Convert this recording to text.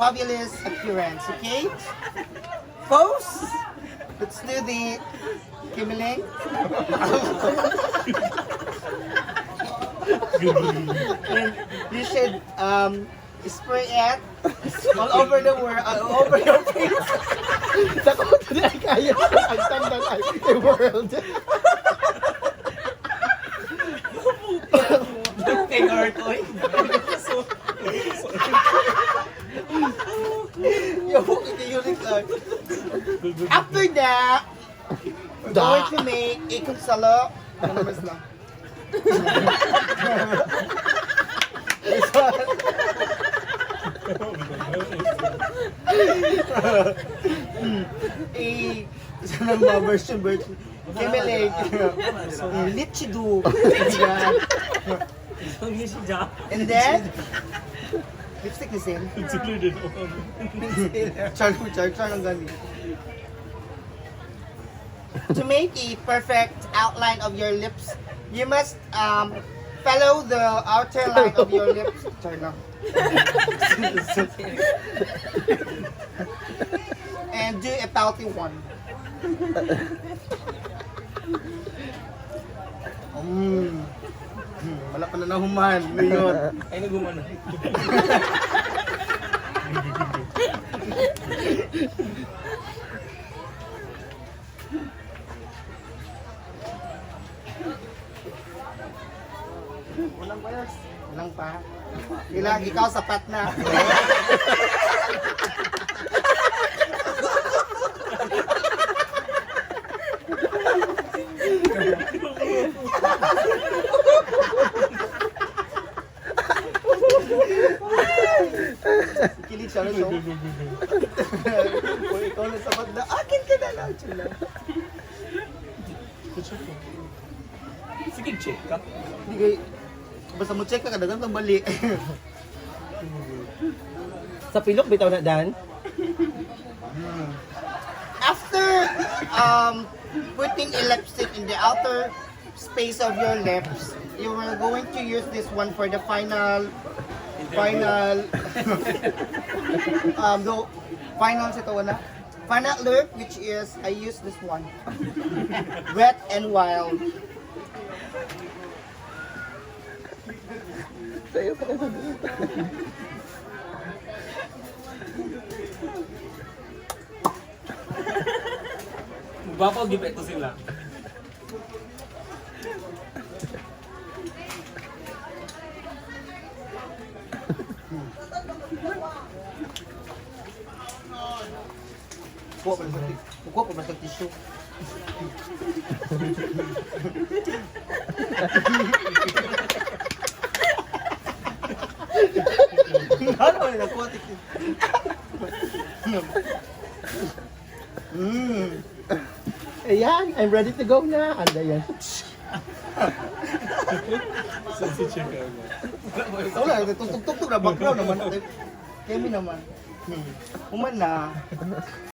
fabulous appearance, okay? Pose. Let's do the Kimiling. And you should spray it all over the world, all over your face. Takot na kaya ang tandang ay world. Kay Artoy. After that, we're going to make a kunsalo. Ano naman lang? Isa ng mga version. Kimilig. Lichidu. And then, lipstick ni Sin. Char lang gani. To make a perfect outline of your lips, you must follow the outer line of your lips. Char lang. And do a pouty one. Wala pa na nahuman. Ngayon. Ay, naguman na. Walang pa yun. Walang pa. Kailangan ikaw sapat na. Kilig siya rin, no? Kung ikaw na sapat na, akin ka na lang, chula. Sige, check ka. Hindi kayo, basta mo check ka, kadagan lang bali. Sa pilok bitaw na dan. After putting a lipstick in the outer space of your lips, you are going to use this one for the final final look, which is I use this one, Wet and Wild. Sa'yo pa kasi. Magpapaw, give it to sila. Kukuha pa ba sa tissue? Ano na nakuha tissue? Ayan, I'm ready to go na. Anda yan. Saan si check ka? Wala, tugtog na background naman. Kemi naman. Uman na.